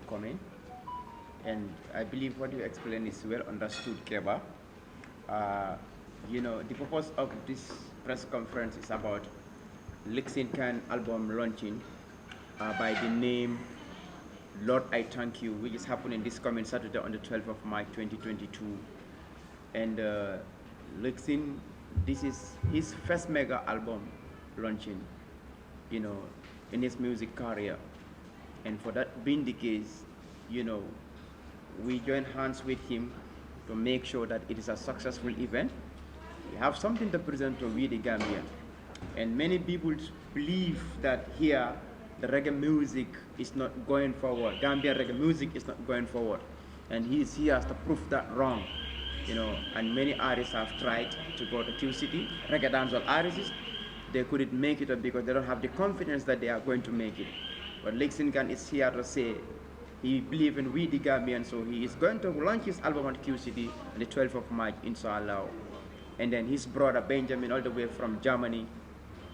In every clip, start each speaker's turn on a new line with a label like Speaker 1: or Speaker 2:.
Speaker 1: coming. And I believe what you explained is well understood, Keba. Uh, the purpose of this press conference is about Lixen album launching by the name Lord I Thank You, which is happening this coming Saturday on the 12th of March 2022. And Lixen, this is his first mega album launching, in his music career. And for that being the case, we join hands with him to make sure that it is a successful event. We have something to present to we the Gambia. And many people believe that here the reggae music is not going forward. Gambia reggae music is not going forward. And he is here to prove that wrong. And many artists have tried to go to Q City, reggae dancehall artists. They couldn't make it because they don't have the confidence that they are going to make it. But Lixen is here to say he believes in we the Gambian, so he is going to launch his album at Q City on the 12th of March, inshallah. And then his brother Benjamin, all the way from Germany,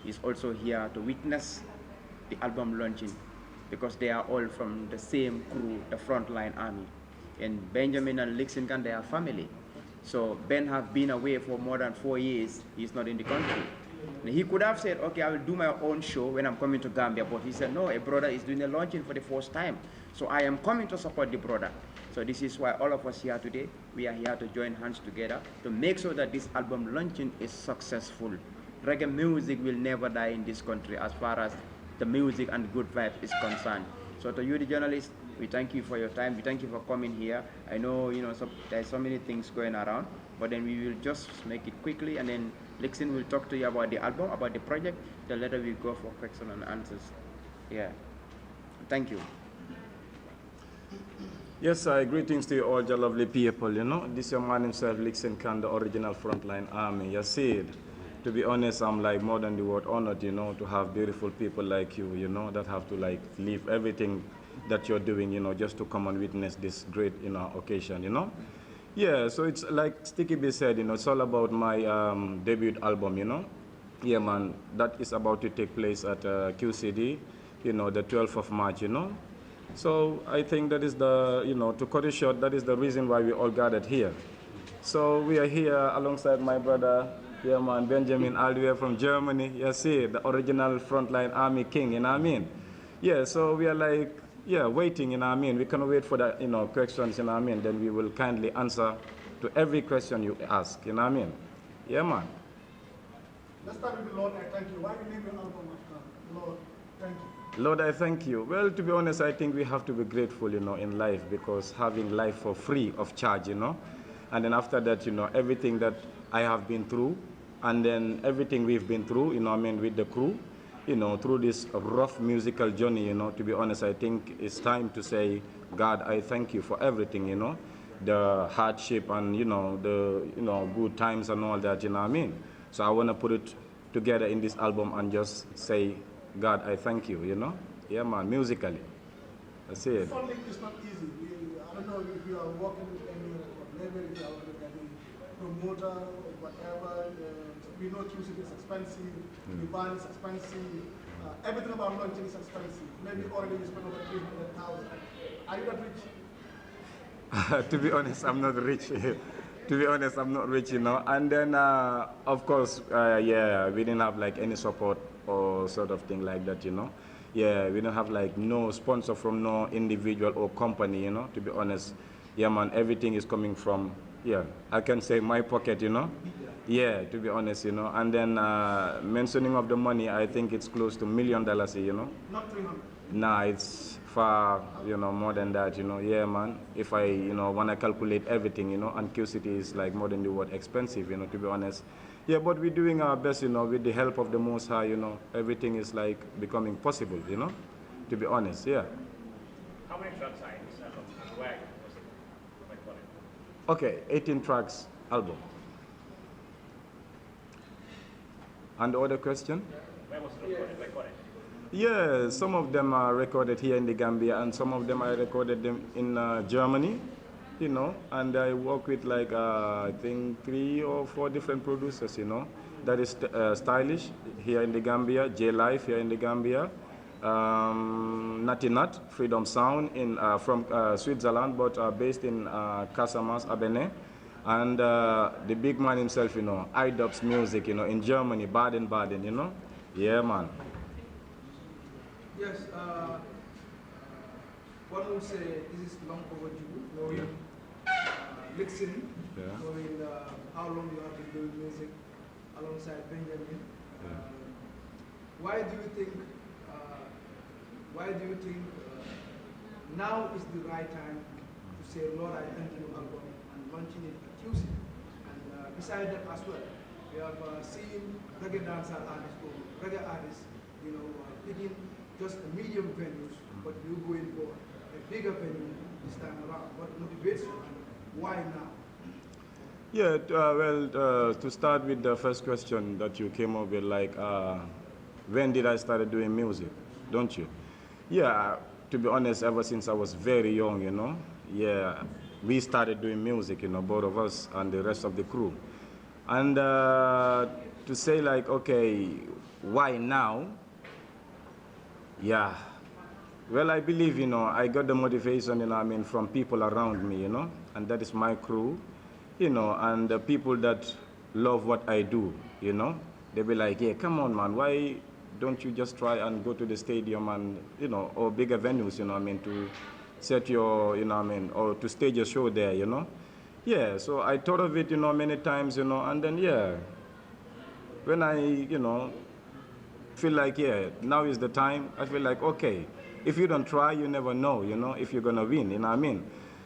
Speaker 1: is also here to witness the album launching because they are all from the same crew, the frontline army. And Benjamin and Lixen they are family. So Ben have been away for more than 4 years. He's not in the country. And he could have said, okay, I will do my own show when I'm coming to Gambia. But he said, no, a brother is doing a launching for the first time. So I am coming to support the brother. So this is why all of us here today, we are here to join hands together to make sure that this album launching is successful. Reggae music will never die in this country as far as the music and good vibe is concerned. So to you, the journalists, we thank you for your time. We thank you for coming here. I know, there's so many things going around, but then we will just make it quickly, and then Lixen will talk to you about the album, about the project. Then later we go for questions and answers. Yeah. Thank you.
Speaker 2: Yes, greetings to you all, your lovely people. This your man himself, Lixen Khan, the original frontline army. You see it. To be honest, I'm like more than the word honored, to have beautiful people like you, that have to like leave everything that you're doing, just to come and witness this great, occasion, Yeah, so it's like Sticky B said, it's all about my debut album, Yeah, man, that is about to take place at QCD, the 12th of March, So I think that is the, to cut it short, that is the reason why we all gathered here. So we are here alongside my brother, yeah, man, Benjamin, all the way from Germany. You see, the original frontline army king, you know what I mean? Yeah, so we are like, yeah, waiting, you know what I mean? We cannot wait for the, questions, you know what I mean? Then we will kindly answer to every question you ask, you know what I mean? Yeah, man.
Speaker 3: Let's start with the Lord, I thank you. Why do you name your album after Lord, thank you?
Speaker 2: Lord, I thank you. Well, to be honest, I think we have to be grateful, in life, because having life for free of charge, and then after that, everything that I have been through, and then everything we've been through, with the crew, through this rough musical journey, to be honest, I think it's time to say, God, I thank you for everything, the hardship and, the, good times and all that, So I want to put it together in this album and just say, God, I thank you, Yeah, man, musically. That's it.
Speaker 3: Funding is not easy. I don't know if you are working with any label, if you are with any promoter or whatever. We know music is expensive, the band is expensive, everything about launching is expensive. Maybe already you spend over 300,000. Are you not rich?
Speaker 2: To be honest, I'm not rich. To be honest, I'm not rich, And then, of course, yeah, we didn't have like any support or sort of thing like that, Yeah, we don't have like no sponsor from no individual or company, To be honest, yeah, man, everything is coming from, yeah, I can say my pocket, Yeah, to be honest, And then mentioning of the money, I think it's close to $1 million,
Speaker 3: Not 300.
Speaker 2: Nah, it's far, more than that, Yeah, man. If I, want to calculate everything, and QCity is like more than the word expensive, to be honest. Yeah, but we're doing our best, with the help of the Most High, everything is like becoming possible, To be honest, yeah.
Speaker 4: How many tracks are in this album and where was it recorded?
Speaker 2: Okay, 18 tracks album. And the other question?
Speaker 4: Where was it recorded?
Speaker 2: Yeah, some of them are recorded here in the Gambia, and some of them I recorded them in Germany, and I work with like, I think 3 or 4 different producers, That is Stylish here in the Gambia, J Life here in the Gambia, Natty Nat, Freedom Sound from Switzerland, but based in Casamas, Abene. And the big man himself, iDubbbz Music, in Germany, Baden-Baden, Yeah, man.
Speaker 5: Yes, one would say this is long overdue, knowing Lixen,
Speaker 2: Yeah.
Speaker 5: knowing how long you have been doing music alongside Benjamin. Why do you think now is the right time to say, Lord, I thank you album and launching it at Tuesday? And beside that as well, we have seen reggae dancer artists or reggae artists, picking just a medium venues, but you going for a bigger venue this time around. What motivates you and why now?
Speaker 2: Yeah, to start with the first question that you came up with, like, when did I start doing music, don't you? Yeah, to be honest, ever since I was very young, Yeah, we started doing music, both of us and the rest of the crew. And to say like, okay, why now? Yeah. Well, I believe, I got the motivation, from people around me, and that is my crew, and the people that love what I do, They be like, yeah, come on, man, why don't you just try and go to the stadium and, or bigger venues, to set your, or to stage a show there, Yeah, so I thought of it, many times, and then, yeah, when I, feel like, yeah, now is the time, I feel like, okay, if you don't try, you never know, if you're going to win,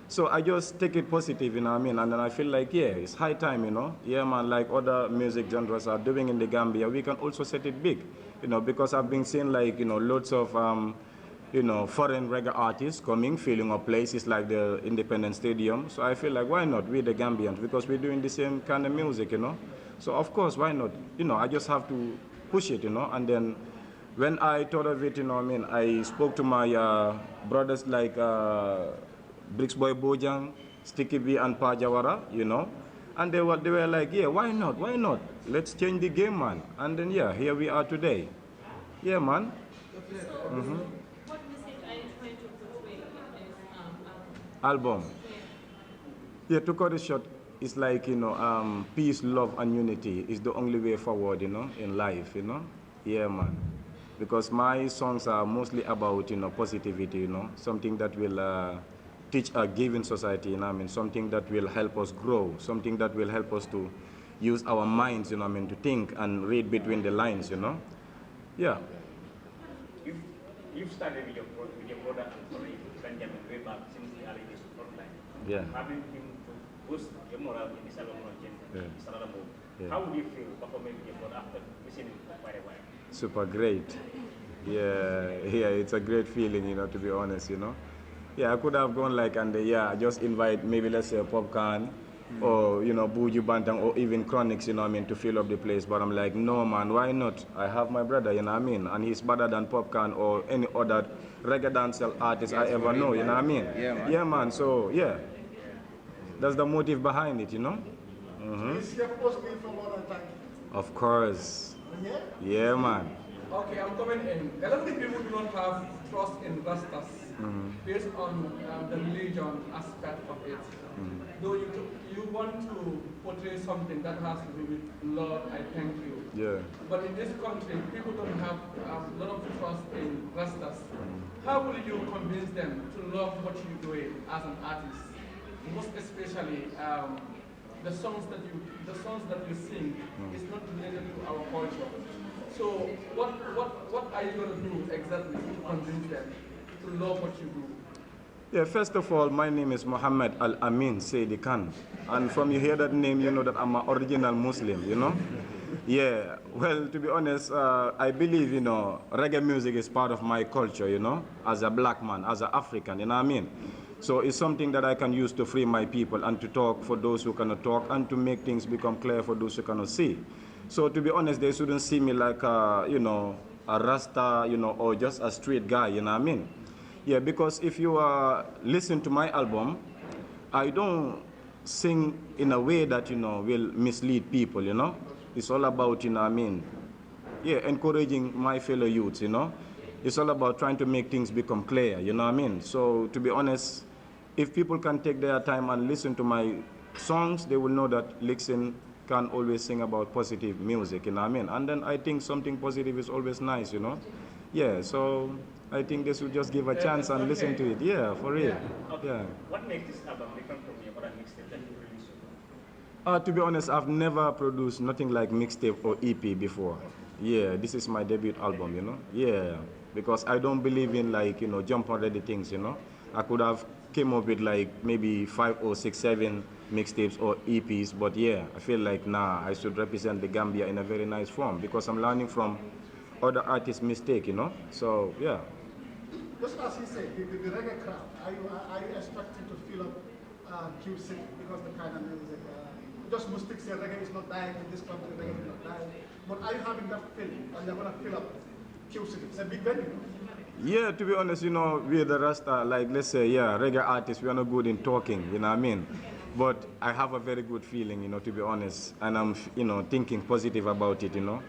Speaker 2: So I just take it positive, And then I feel like, yeah, it's high time, Yeah, man, like other music genres are doing in the Gambia, we can also set it big, because I've been seeing like, loads of, foreign reggae artists coming, filling up places like the Independence Stadium. So I feel like, why not? We the Gambians, because we're doing the same kind of music, So of course, why not? I just have to push it, And then when I thought of it, I spoke to my brothers like Bricks Boy Bojang, Sticky B and Pajawara, And they were like, yeah, why not? Why not? Let's change the game, man. And then, yeah, here we are today. Yeah, man.
Speaker 6: What message are you trying to portray in this
Speaker 2: Album. Yeah, to cut it short, it's like, peace, love, and unity is the only way forward, in life, Yeah, man. Because my songs are mostly about, positivity, something that will teach a given society, something that will help us grow, something that will help us to use our minds, to think and read between the lines, Yeah.
Speaker 4: You've started with your brother and colleague, Benjamin, way back since the early days of frontline.
Speaker 2: Yeah.
Speaker 4: Having him to boost your morale in this album launching is another move.
Speaker 2: Yeah.
Speaker 4: How would you feel performing with your brother after missing him for quite a while?
Speaker 2: Super great. Yeah, it's a great feeling, to be honest, Yeah, I could have gone like, and just invite maybe, let's say, Popcorn, or, Buju Bantang, or even Chronics, to fill up the place. But I'm like, no, man, why not? I have my brother, And he's better than Popcorn or any other reggae dancehall artist I ever know,
Speaker 1: Yeah, man.
Speaker 2: Yeah, man, so, yeah. That's the motive behind it,
Speaker 3: Is he supposed to be from what I'm
Speaker 2: Of course.
Speaker 3: Yeah?
Speaker 2: Yeah, man.
Speaker 7: Okay, I'm coming in. A lot of people do not have trust in Rastas based on the religion aspect of it. Though you want to portray something that has to do with Lord, I thank you.
Speaker 2: Yeah.
Speaker 7: But in this country, people don't have a lot of trust in Rastas. How will you convince them to love what you're doing as an artist? Most especially the songs that you sing is not related to our culture. So what are you going to do exactly to convince them to love what you do?
Speaker 2: Yeah, first of all, my name is Muhammad Al-Amin Saidi Khan. And from you hear that name, you know that I'm an original Muslim, Yeah, well, to be honest, I believe, reggae music is part of my culture, as a black man, as an African, So it's something that I can use to free my people and to talk for those who cannot talk and to make things become clear for those who cannot see. So to be honest, they shouldn't see me like, a Rasta, or just a street guy, Yeah, because if you listen to my album, I don't sing in a way that, will mislead people, It's all about, Yeah, encouraging my fellow youths, It's all about trying to make things become clear, you know what I mean? So to be honest, if people can take their time and listen to my songs, they will know that Lixen can always sing about positive music, you know what I mean? And then I think something positive is always nice, you know? Yeah, so I think they should just give a chance and listen to it. Yeah, for real. Yeah.
Speaker 4: What makes this album different from your other mixtape that you released?
Speaker 2: To be honest, I've never produced nothing like mixtape or EP before. Yeah, this is my debut album, you know? Yeah, because I don't believe in like, you know, jump on ready things, you know? I could have came up with like maybe 5 or 6, 7 mixtapes or EPs, but yeah, I feel like nah, I should represent the Gambia in a very nice form because I'm learning from other artists' mistake, you know? So yeah.
Speaker 3: Just as he said, the reggae crowd, are you expecting to fill up QC because the kind of music, just Mystic say reggae is not dying in this country, reggae is not dying, but are you having that feeling and you're going to fill up QC? It's a big venue.
Speaker 2: Yeah, to be honest, you know, we're the Rasta, like, let's say, yeah, reggae artists, we are not good in talking, you know what I mean? But I have a very good feeling, you know, to be honest, and I'm, you know, thinking positive about it, you know?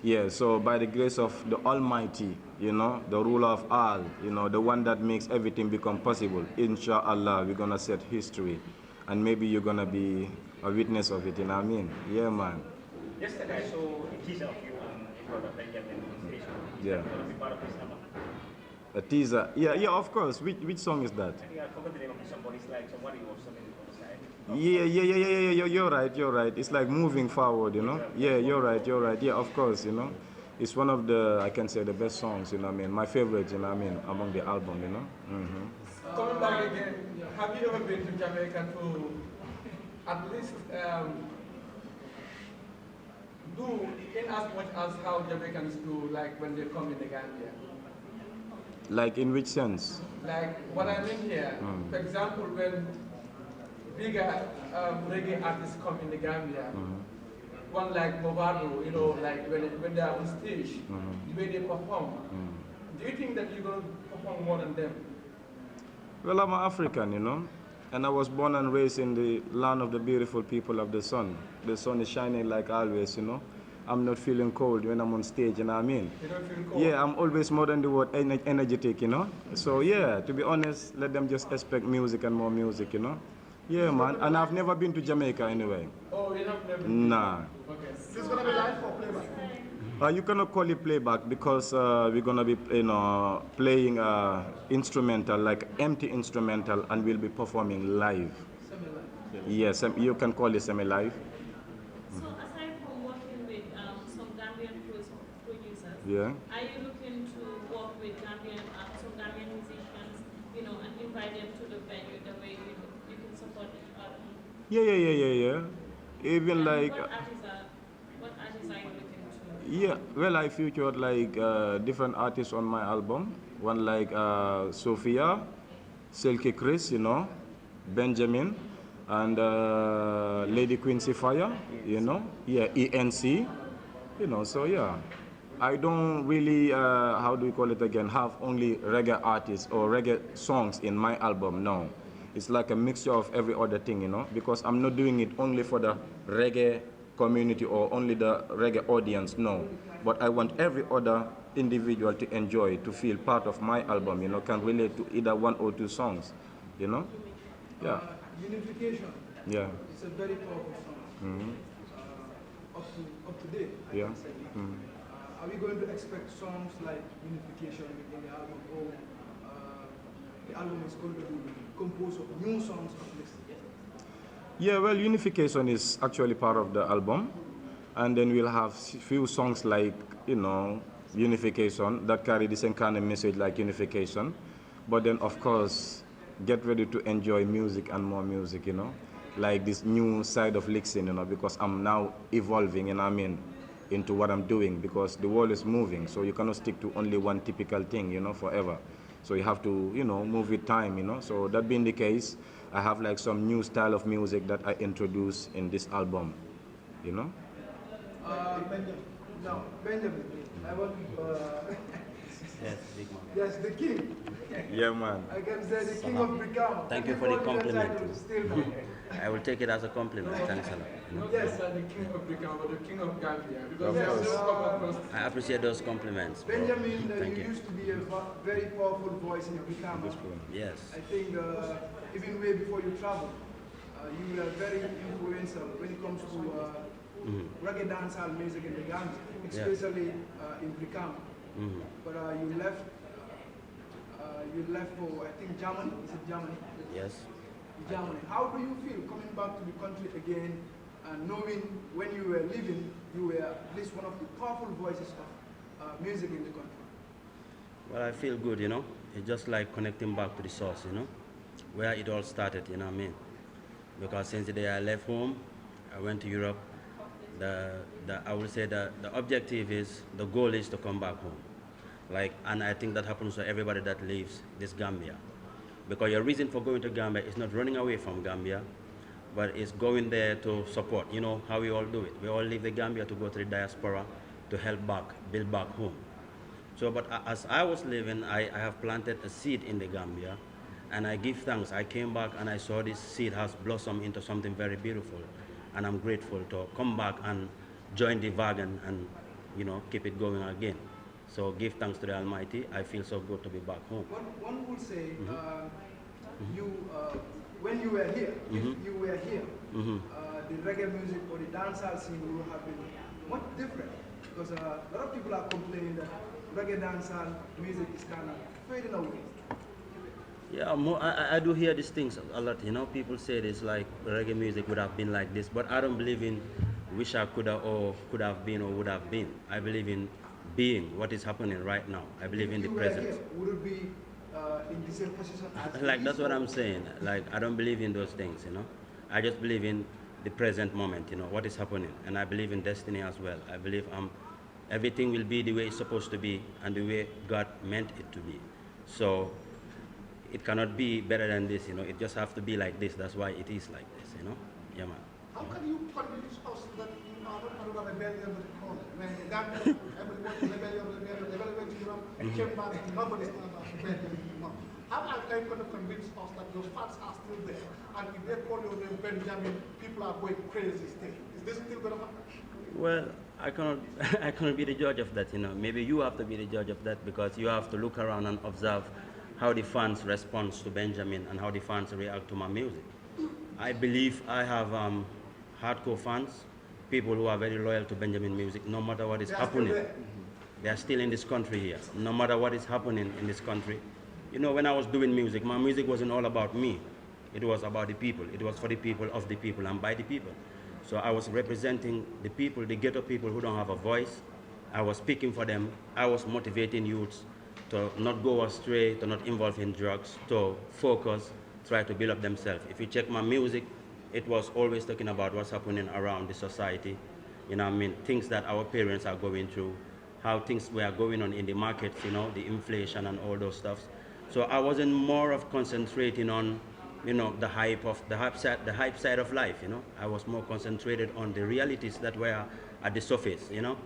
Speaker 2: Yeah, so by the grace of the Almighty, you know, the ruler of all, you know, the one that makes everything become possible, inshallah, we're going to set history, and maybe you're going to be a witness of it, you know what I mean? Yeah, man.
Speaker 4: Yesterday I saw a teaser of you in front of Benjamin station.
Speaker 2: Yeah.
Speaker 4: Going to be part of this album.
Speaker 2: A teaser. Yeah, of course. Which song is that?
Speaker 4: I think I forgot the name of it. Somebody's like somebody or something on the side.
Speaker 2: Yeah. You're right. It's like moving forward, you know? Yeah, you're right. Yeah, of course, you know? It's one of the, I can say, the best songs, you know what I mean? My favorite, you know what I mean, among the album, you know?
Speaker 7: Coming back again, have you ever been to Jamaica to at least do in as much as how Jamaicans do, like when they come in the Gambia?
Speaker 2: Like in which sense?
Speaker 7: Like what I mean here, for example, when bigger reggae artists come in the Gambia, one like Movado, you know, like when they are on stage, the way they perform, do you think that you're going to perform more than them?
Speaker 2: Well, I'm African, you know? And I was born and raised in the land of the beautiful people of the sun. The sun is shining like always, you know? I'm not feeling cold when I'm on stage, you know what I mean?
Speaker 7: You don't feel cold?
Speaker 2: Yeah, I'm always more than the word energetic, you know? So yeah, to be honest, let them just expect music and more music, you know? Yeah, man. And I've never been to Jamaica anyway.
Speaker 7: Oh, you have never been?
Speaker 2: Nah.
Speaker 7: Okay.
Speaker 3: This is going to be live or playback?
Speaker 2: You cannot call it playback because we're gonna be, you know, playing instrumental, like empty instrumental, and we'll be performing live.
Speaker 5: Semi-live.
Speaker 2: Yes, you can call it semi-live.
Speaker 6: So aside from working with some Gambian producers,
Speaker 2: Yeah.
Speaker 6: are you looking to work with some Gambian musicians, you know, and invite them to the venue the way you can support the album?
Speaker 2: Yeah. Even
Speaker 6: And
Speaker 2: like.
Speaker 6: what artists are you looking to?
Speaker 2: Yeah, well, I featured like different artists on my album. One like Sophia, Silky Chris, you know, Benjamin, and Lady Quincy Fire, you know, yeah, ENC, you know, so yeah. I don't really, how do we call it again, have only reggae artists or reggae songs in my album, no. It's like a mixture of every other thing, you know, because I'm not doing it only for the reggae community or only the reggae audience, no. But I want every other individual to enjoy, to feel part of my album, you know, can relate to either 1 or 2 songs, you know? Yeah.
Speaker 5: Unification.
Speaker 2: Yeah.
Speaker 5: It's a very powerful song. Up to date. I
Speaker 2: Yeah.
Speaker 5: can say. Are we going to expect songs like Unification in the album, or the album is going to be composed of new songs of Lixen?
Speaker 2: Yeah, well, Unification is actually part of the album. And then we'll have few songs like, you know, Unification that carry the same kind of message like Unification. But then, of course, get ready to enjoy music and more music, you know, like this new side of Lixen, you know, because I'm now evolving, and I mean, into what I'm doing, because the world is moving, so you cannot stick to only one typical thing, you know, forever. So you have to, you know, move with time, you know. So that being the case, I have like some new style of music that I introduce in this album, you know.
Speaker 5: Benjamin, I want
Speaker 8: Yes, big man.
Speaker 5: Yes, the king.
Speaker 2: Yeah, man.
Speaker 5: I can say the king of Brikama.
Speaker 8: Thank you for the compliment.
Speaker 5: Still now.
Speaker 8: I will take it as a compliment. Thanks a lot.
Speaker 7: Not
Speaker 5: Yes.
Speaker 7: just the king of Brikama, but the king of Gambia. Because
Speaker 2: Of
Speaker 7: we have
Speaker 2: course.
Speaker 7: just come across.
Speaker 8: I appreciate those compliments, bro.
Speaker 5: Benjamin,
Speaker 8: Thank
Speaker 5: you
Speaker 8: you.
Speaker 5: used to be a very powerful voice in Brikama.
Speaker 8: Yes.
Speaker 5: I think even way before you traveled, you were very influential when it comes to reggae dancehall music in the Gambia, especially in Brikama. But you left for, I think, Germany. Is it Germany?
Speaker 8: Yes.
Speaker 5: Germany. How do you feel coming back to the country again and knowing when you were living, you were at least one of the powerful voices of music in the country?
Speaker 8: Well, I feel good, you know. It's just like connecting back to the source, you know, where it all started, you know what I mean? Because since the day I left home, I went to Europe. I would say the objective is, the goal is to come back home. Like, and I think that happens to everybody that leaves this Gambia. Because your reason for going to Gambia is not running away from Gambia, but it's going there to support. You know how we all do it. We all leave the Gambia to go to the diaspora to help back, build back home. So, but as I was living, I have planted a seed in the Gambia, and I give thanks. I came back and I saw this seed has blossomed into something very beautiful, and I'm grateful to come back and join the wagon and, you know, keep it going again. So give thanks to the Almighty. I feel so good to be back home.
Speaker 5: One would say, when you were here, if you were here, the reggae music or the dancehall scene would have been much different. Because a lot of people are complaining that reggae dancehall music is kind of fading away.
Speaker 8: Yeah, I do hear these things a lot. You know, people say this like reggae music would have been like this, but I don't believe in wish I could have or could have been or would have been. I believe in being what is happening right now. I believe in the present.
Speaker 5: Here, would it be in the same position as
Speaker 8: Like that's what I'm saying. Like I don't believe in those things, you know. I just believe in the present moment, you know, what is happening, and I believe in destiny as well. I believe everything will be the way it's supposed to be and the way God meant it to be. So it cannot be better than this, you know. It just have to be like this. That's why it is like this, you know. Yeah, man.
Speaker 3: How can you convince us that you are not a rebellion with the corner? When the Gambia, everyone rebellion went to Europe and came back, nobody's not about rebellion anymore. How are you going to convince us that those facts are still there? And if they call your name Benjamin, people are going crazy still. Is this still going to happen?
Speaker 8: Well, I cannot, I cannot be the judge of that, you know. Maybe you have to be the judge of that, because you have to look around and observe how the fans respond to Benjamin and how the fans react to my music. I believe I have hardcore fans, people who are very loyal to Benjamin music, no matter what is happening. They are still in this country here, no matter what is happening in this country. You know, when I was doing music, my music wasn't all about me. It was about the people. It was for the people, of the people, and by the people. So I was representing the people, the ghetto people who don't have a voice. I was speaking for them. I was motivating youths to not go astray, to not involve in drugs, to focus, try to build up themselves. If you check my music, it was always talking about what's happening around the society. You know what I mean? Things that our parents are going through, how things were going on in the markets, you know, the inflation and all those stuffs. So I wasn't more of concentrating on, you know, the hype side of life, you know. I was more concentrated on the realities that were at the surface, you know,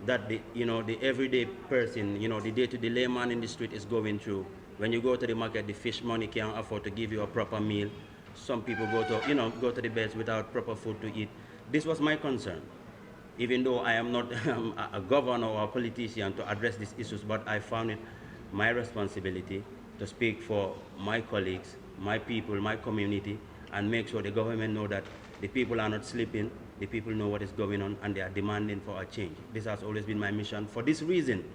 Speaker 8: that the, you know, the everyday person, you know, the day-to-day layman in the street is going through. When you go to the market, the fish money can't afford to give you a proper meal. Some people go to, you know, go to the beds without proper food to eat. This was my concern. Even though I am not a governor or a politician to address these issues, but I found it my responsibility to speak for my colleagues, my people, my community, and make sure the government know that the people are not sleeping, the people know what is going on, and they are demanding for a change. This has always been my mission. For this reason,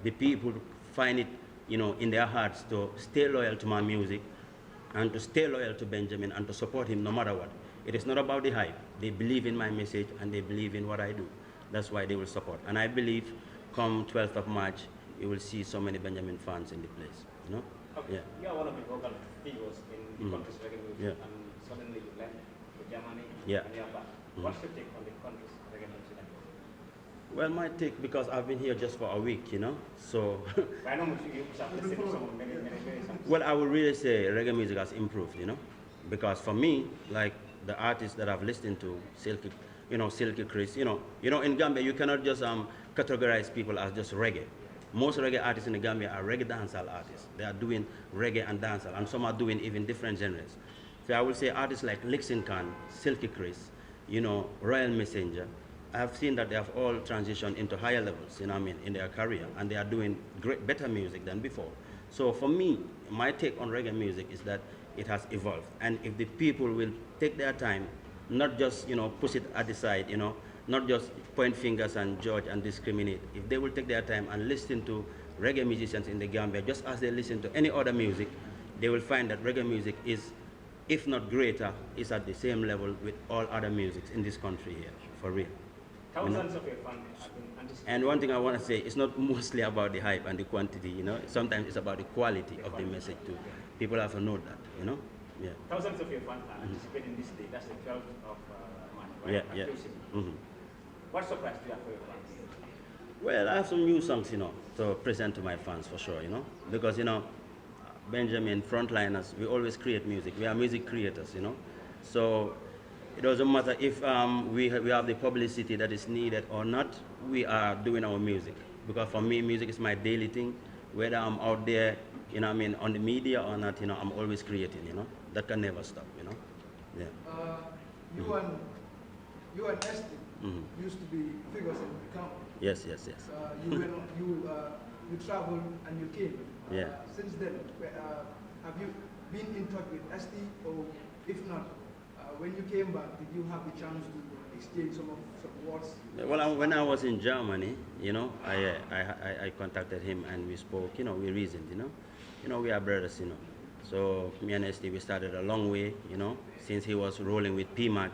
Speaker 8: the people find it, you know, in their hearts to stay loyal to my music and to stay loyal to Benjamin and to support him no matter what. It is not about the hype. They believe in my message and they believe in what I do. That's why they will support. And I believe come 12th of March, you will see so many Benjamin fans in the place, you know?
Speaker 4: Okay.
Speaker 8: Yeah.
Speaker 4: You are one of the vocal figures in the country's reggae music,
Speaker 8: Yeah.
Speaker 4: and suddenly you left to Germany,
Speaker 8: Yeah.
Speaker 4: and you are back. What's your take on the country's reggae music?
Speaker 8: Well, my take, because I've been here just for a week, you know, so.
Speaker 4: I know you have listened to some many songs.
Speaker 8: Well, I would really say reggae music has improved, you know, because for me, like the artists that I've listened to, Silky Chris, you know, in Gambia you cannot just categorize people as just reggae. Most reggae artists in the Gambia are reggae dancehall artists. They are doing reggae and dancehall, and some are doing even different genres. So I would say artists like Lixen, Silky Chris, Royal Messenger. I have seen that they have all transitioned into higher levels, in their career, and they are doing better music than before. So for me, my take on reggae music is that it has evolved, and if the people will take their time, not just push it at the side, not just point fingers and judge and discriminate. If they will take their time and listen to reggae musicians in the Gambia, just as they listen to any other music, they will find that reggae music is, if not greater, is at the same level with all other musics in this country here, for real.
Speaker 4: Thousands of your fans have been anticipating.
Speaker 8: And one thing I want to say, it's not mostly about the hype and the quantity, Sometimes it's about the quality of the message too. People have to know that, Yeah.
Speaker 4: Thousands of your fans are anticipating this day. That's the 12th of March, right?
Speaker 8: Yeah.
Speaker 4: What surprise do you have for your fans?
Speaker 8: Well, I have some new songs, to present to my fans for sure, Because, Benjamin, frontliners, we always create music. We are music creators, So it doesn't matter if we have the publicity that is needed or not, we are doing our music. Because for me, music is my daily thing. Whether I'm out there, on the media or not, I'm always creating, That can never stop, Yeah.
Speaker 5: You and Esty used to be figures in the camp.
Speaker 8: Yes.
Speaker 5: You traveled and you came.
Speaker 8: Yeah.
Speaker 5: Since then, have you been in touch with Esty, or if not, when you came back, did you have the chance to exchange some words?
Speaker 8: Well, when I was in Germany, I contacted him and we spoke. We reasoned. We are brothers. So me and Esty, we started a long way. Since he was rolling with PMAC.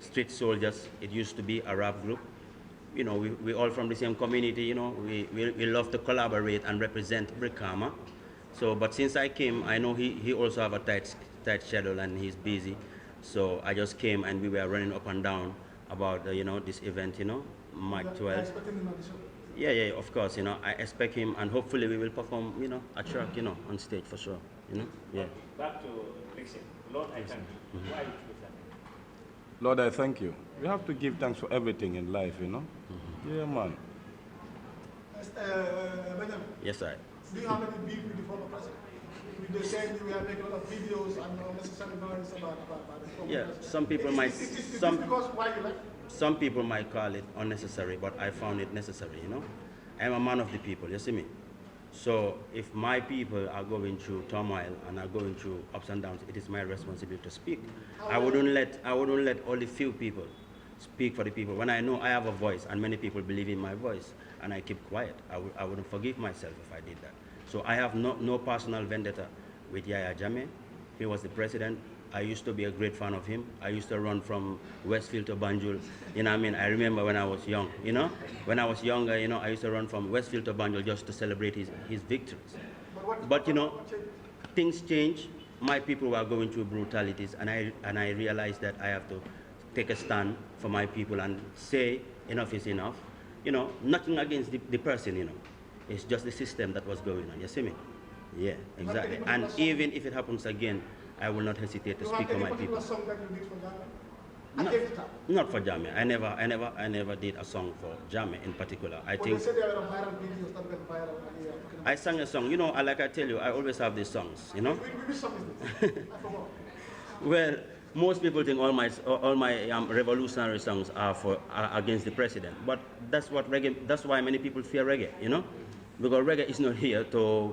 Speaker 8: Street Soldiers. It used to be a rap group. We all from the same community. We love to collaborate and represent Brikama. So, but since I came, I know he also have a tight schedule and he's busy. So I just came and we were running up and down about this event, March 12th. Yeah, of course, I expect him, and hopefully we will perform, a track, on stage for sure, yeah.
Speaker 4: Back to Lixen. Lord, I thank you. Why you choose that?
Speaker 2: Lord, I thank you. You have to give thanks for everything in life, Yeah, man.
Speaker 3: Benjamin,
Speaker 8: Yes, I.
Speaker 3: do you have any beef with the former president? They say we are making a lot of videos and unnecessary noise about the former
Speaker 8: Yeah,
Speaker 3: president.
Speaker 8: some people might,
Speaker 3: Is this because why you left?
Speaker 8: some people might call it unnecessary, but I found it necessary, I'm a man of the people, you see me? So if my people are going through turmoil and are going through ups and downs, it is my responsibility to speak. I wouldn't let only few people speak for the people. When I know I have a voice and many people believe in my voice and I keep quiet, I wouldn't forgive myself if I did that. So I have no personal vendetta with Yaya Jammeh. He was the president. I used to be a great fan of him. I used to run from Westfield to Banjul. I remember when I was young, When I was younger, I used to run from Westfield to Banjul just to celebrate his victories. But, things change. My people were going through brutalities, and I realized that I have to take a stand for my people and say enough is enough. Nothing against the person, It's just the system that was going on. You see me? Yeah, exactly. And even if it happens again, I will not hesitate to speak for my people.
Speaker 3: Song that you did for
Speaker 8: Not for Jammeh. I never did a song for Jammeh in particular. I think
Speaker 3: They said there were viral videos that went viral.
Speaker 8: I sang a song. Like I tell you, I always have these songs.
Speaker 3: Which song is this? I forgot.
Speaker 8: Well, most people think all my revolutionary songs are against the president, but that's what reggae. That's why many people fear reggae. Because reggae is not here to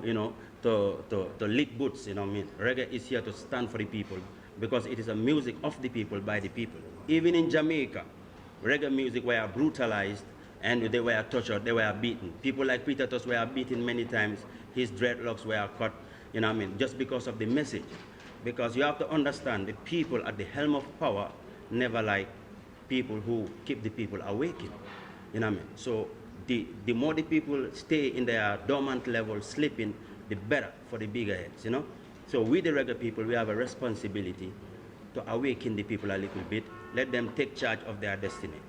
Speaker 8: lick boots. Reggae is here to stand for the people, because it is a music of the people by the people. Even in Jamaica, reggae music were brutalized and they were tortured, they were beaten. People like Peter Tosh were beaten many times. His dreadlocks were cut. Just because of the message. Because you have to understand, the people at the helm of power never like people who keep the people awakened. So the more the people stay in their dormant level, sleeping, the better for the bigger heads, So we, the reggae people, we have a responsibility to awaken the people a little bit, let them take charge of their destiny.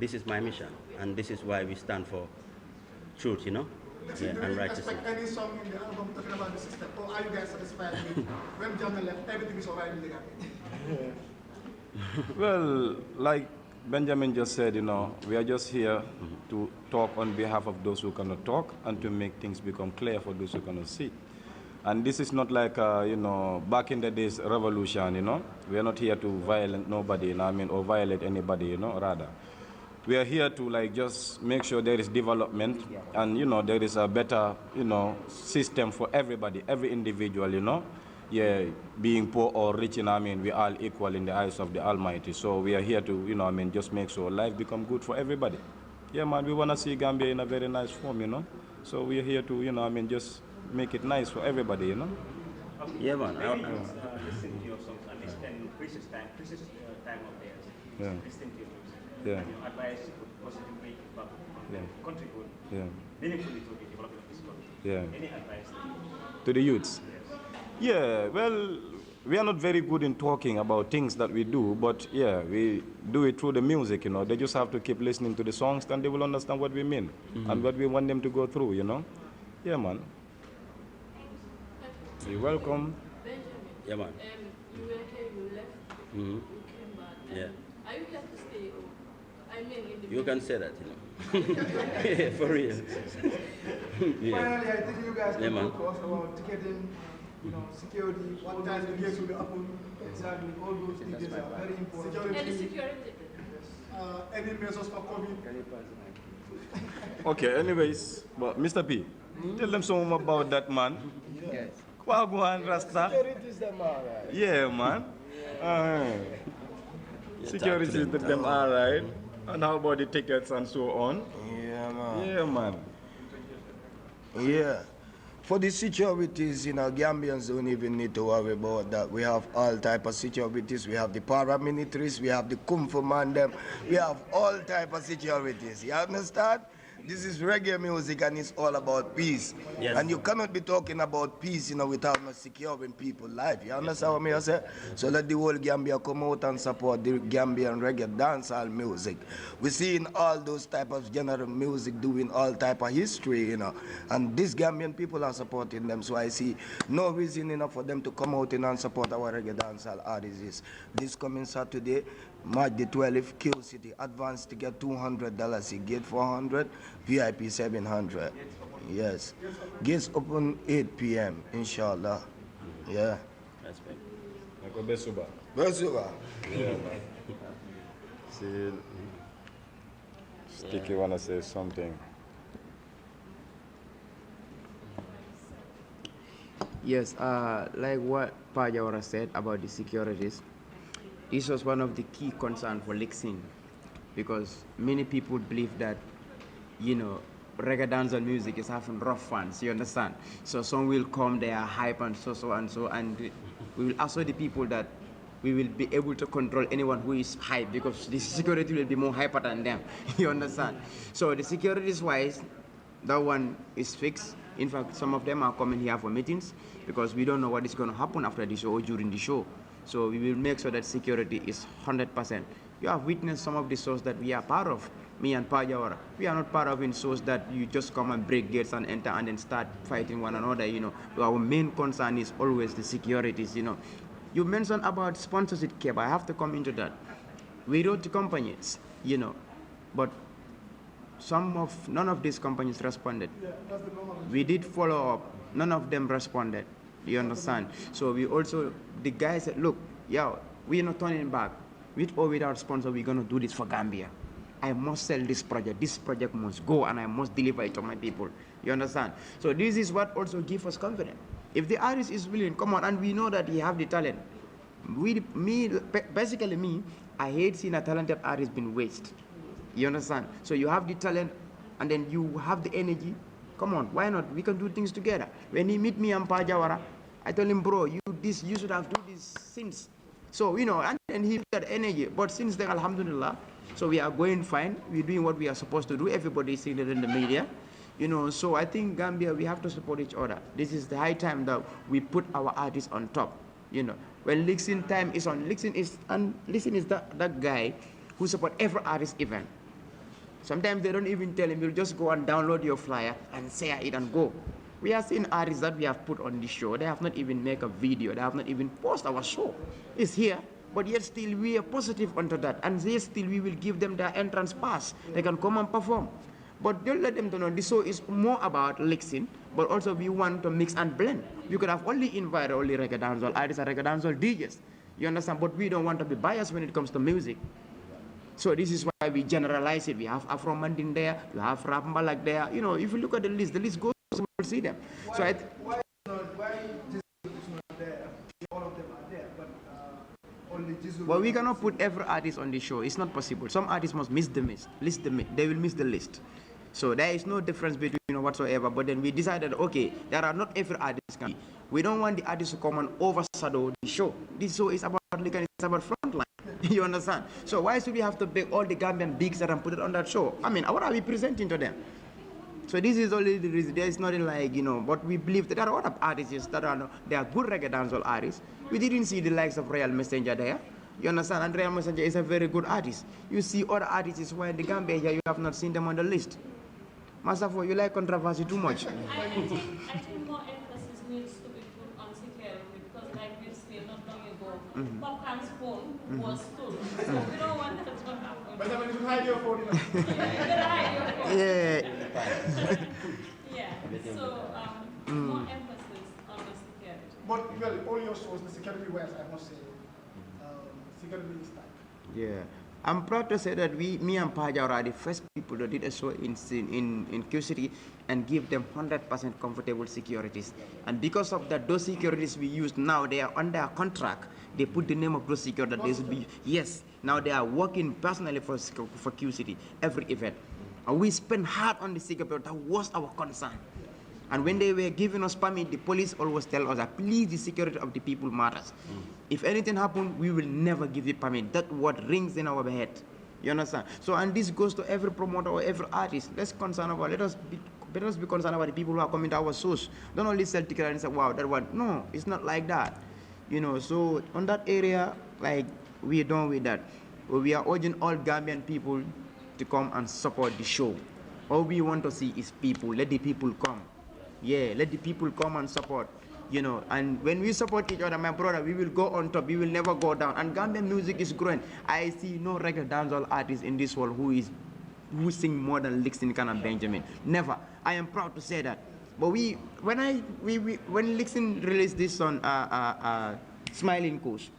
Speaker 8: This is my mission, and this is why we stand for truth,
Speaker 3: Do you
Speaker 8: and righteousness.
Speaker 3: expect any song in the album talking about the system? Or are you guys satisfied with when Jammeh left, everything is alright in the Gambia?
Speaker 2: Well, like Benjamin just said, you know, we are just here to talk on behalf of those who cannot talk and to make things become clear for those who cannot see. And this is not like, you know, back in the days revolution, you know. We are not here to violate nobody, you know, I mean, or violate anybody, you know, rather. We are here to like just make sure there is development and, you know, there is a better, you know, system for everybody, every individual, you know. Yeah, being poor or rich, you know, I mean, we are all equal in the eyes of the Almighty. So we are here to, you know, I mean, just make sure life become good for everybody. Yeah, man, we want to see Gambia in a very nice form, you know. So we are here to, you know, I mean, just make it nice for everybody, you know.
Speaker 8: Yeah, man.
Speaker 4: Maybe listen to your songs and spend precious time of theirs.
Speaker 2: Yeah.
Speaker 4: Listen to your music.
Speaker 2: Yeah.
Speaker 4: And your advice would positively impact on
Speaker 2: Yeah.
Speaker 4: the contribute
Speaker 2: Yeah.
Speaker 4: meaningfully to the development of this country.
Speaker 2: Yeah.
Speaker 4: Any advice?
Speaker 2: To the youths. Yeah, well, we are not very good in talking about things that we do, but yeah, we do it through the music, you know. They just have to keep listening to the songs, and they will understand what we mean and what we want them to go through, you know. Yeah, man. You're welcome.
Speaker 6: Benjamin.
Speaker 8: Yeah, man.
Speaker 6: You were here, you left,
Speaker 8: Mhm.
Speaker 6: you came back.
Speaker 8: Yeah.
Speaker 6: Are you here to stay? I mean, in the
Speaker 8: You can say that, you know. Yeah, for real. Yeah.
Speaker 5: Finally, I think you guys
Speaker 8: Yeah,
Speaker 5: can
Speaker 8: man.
Speaker 5: talk to us about ticketing, you know, security, all
Speaker 3: What time
Speaker 5: those
Speaker 3: the
Speaker 5: things.
Speaker 3: gates will be open?
Speaker 5: Exactly, all those details are very important.
Speaker 3: Security.
Speaker 6: And the security.
Speaker 3: Any measures for COVID?
Speaker 2: Okay, anyways, but Mr. P, tell them something about that, man.
Speaker 1: Yes.
Speaker 2: Wagwan Rasta. Yeah, man. Security is to them all right. And how about the tickets and so on?
Speaker 9: Yeah, man.
Speaker 2: Yeah, man.
Speaker 9: Yeah. For the securities, you know, Gambians don't even need to worry about that. We have all type of securities. We have the paramilitaries, we have the Kung Fu man them. We have all type of securities. You understand? This is reggae music and it's all about peace.
Speaker 8: Yes.
Speaker 9: And you cannot be talking about peace, you know, without not securing people's life. You understand what I say? So let the whole Gambia come out and support the Gambian reggae dancehall music. We're seeing all those type of general music doing all type of history, you know. And these Gambian people are supporting them. So I see no reason enough for them to come out and support our reggae dancehall artists. This coming Saturday, March the 12th, Q City, advance ticket $200, gate 400, VIP 700. Yes. Gates open 8 p.m. inshallah. Yeah.
Speaker 8: Respect.
Speaker 2: Like a Besuba.
Speaker 9: Besuba.
Speaker 2: Yeah, man. See, Sticky wanna say something.
Speaker 1: Yes, like what Pajawara said about the securities, this was one of the key concerns for Lixen, because many people believe that, you know, reggae dance and music is having rough fans, you understand? So some will come, they are hype and so, and we will assure the people that we will be able to control anyone who is hype, because the security will be more hyper than them, you understand? So the securities wise, that one is fixed. In fact, some of them are coming here for meetings because we don't know what is going to happen after the show or during the show. So we will make sure that security is 100%. You have witnessed some of the shows that we are part of, me and Pajawara. We are not part of in shows that you just come and break gates and enter and then start fighting one another, you know. Our main concern is always the securities, you know. You mentioned about sponsorship, Keb. I have to come into that. We wrote to companies, you know, but none of these companies responded.
Speaker 3: Yeah, that's the normal.
Speaker 1: We did follow up. None of them responded. You understand? So we also, the guy said, look, yeah, we're not turning back. With or without sponsor, we're going to do this for Gambia. I must sell this project. This project must go, and I must deliver it to my people. You understand? So this is what also gives us confidence. If the artist is willing, come on, and we know that he have the talent. Basically me, I hate seeing a talented artist being wasted. You understand? So you have the talent, and then you have the energy. Come on, why not? We can do things together. When he meet me and Pajawara, I told him, bro, you should have done this since. So, you know, and he got energy. But since then, alhamdulillah, so we are going fine. We're doing what we are supposed to do. Everybody is seeing it in the media. You know, so I think Gambia, we have to support each other. This is the high time that we put our artists on top. You know, when Lixen time is on, Lixen is that guy who support every artist event. Sometimes they don't even tell him, you'll just go and download your flyer and share it and go. We have seen artists that we have put on the show, they have not even make a video, they have not even post our show. It's here, but yet still we are positive onto that, and yet still we will give them their entrance pass. They can come and perform. But don't let them to know this show is more about Lixen, but also we want to mix and blend. We could have only invited only reggae dancehall artists and reggae dancehall DJs. You understand? But we don't want to be biased when it comes to music. So this is why we generalize it. We have Afro Mandin there, you have Rap Malak there. You know, if you look at the list goes, you will see them. So
Speaker 5: why Jesus is not there? All of them are there, but only Jesus.
Speaker 1: Well, we cannot put every artist on the show. It's not possible. Some artists must miss the list. They will miss the list. So there is no difference between whatsoever. But then we decided, okay, there are not every artist can be. We don't want the artists to come and overshadow the show. This show is about Lixen, it's about frontline. You understand? So why should we have to beg all the Gambian bigs that and put it on that show? I mean, what are we presenting to them? So this is only the reason. There is nothing like, but we believe that there are other artists that they are good reggae dancehall artists. We didn't see the likes of Royal Messenger there. You understand? And Royal Messenger is a very good artist. You see other artists who are in the Gambia here, you have not seen them on the list. Masterful, you like controversy too much.
Speaker 6: I think more emphasis needs to be put on security because, like we've seen not long ago, Popcorn's phone was stolen. So we don't want that to happen.
Speaker 3: But then you should hide your phone.
Speaker 6: You gotta hide your phone.
Speaker 1: Yeah.
Speaker 6: Yeah. So more emphasis on the security.
Speaker 3: But well, all your shows, the security wise, I must say, security is tight.
Speaker 1: Yeah. I'm proud to say that me and Paja are the first people that did a show in Q City and give them 100% comfortable securities. And because of that, those securities we use now, they are under contract. They put the name of those securities that they should be. Yes, now they are working personally for Q City, every event. And we spend hard on the security, that was our concern. And when they were giving us permit, the police always tell us that please, the security of the people matters. If anything happens, we will never give you permit. That's what rings in our head. You understand? So, and this goes to every promoter or every artist. Let us be concerned about the people who are coming to our shows. Don't only sell tickets and say, wow, that one. No, it's not like that. So on that area, like, we are done with that. We are urging all Gambian people to come and support the show. All we want to see is people. Let the people come. Yeah, let the people come and support, and when we support each other, my brother, we will go on top, we will never go down, and Gambian music is growing. I see no reggae dancehall artist in this world who sing more than Lixen and Benjamin. Never. I am proud to say that. But when Lixen released this song, Smiling Coast,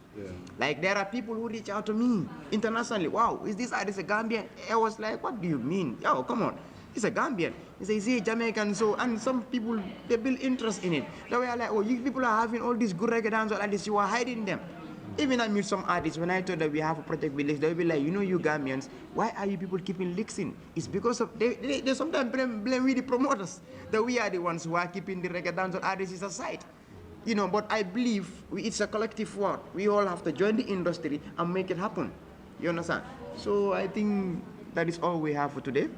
Speaker 1: like there are people who reach out to me internationally. Wow, is this artist a Gambian? I was like, what do you mean? Yo, come on. He's a Gambian. He's a Jamaican. So, and some people, they build interest in it. They were like, oh, you people are having all these good reggae dancehall artists, you are hiding them. Even I meet some artists, when I told them we have a project with Lixen, they'll be like, you Gambians, why are you people keeping Lixen? It's because of, they sometimes blame we the promoters, that we are the ones who are keeping the reggae dancehall artists aside. But I believe it's a collective work. We all have to join the industry and make it happen. You understand? So I think that is all we have for today.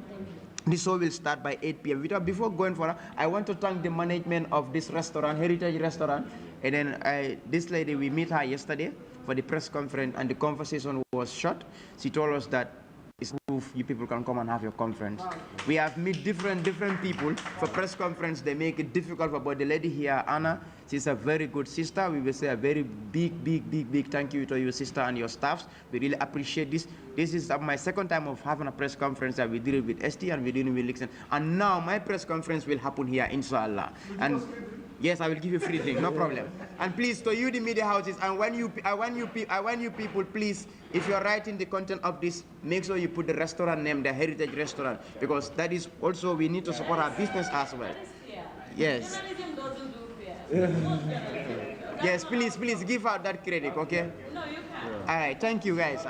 Speaker 1: This show will start by 8 p.m. Before going for I want to thank the management of this restaurant, Heritage Restaurant. And then this lady, we met her yesterday for the press conference, and the conversation was short. She told us that it's proof you people can come and have your conference. We have met different people for press conference. They make it difficult for, but the lady here, Anna, she's a very good sister. We will say a very big thank you to your sister and your staffs. We really appreciate this. This is my second time of having a press conference that we did it with ST and we did it with Lixen. And now my press conference will happen here, inshallah. And yes, I will give you free drink, no problem. And please, to you, the media houses, and when you people, please, if you are writing the content of this, make sure you put the restaurant name, the Heritage Restaurant, because that is also, we need to support our business as well. Yes.
Speaker 6: Journalism doesn't do fair.
Speaker 1: Yes, please give out that credit, okay?
Speaker 6: No, you can't.
Speaker 1: All right, thank you guys.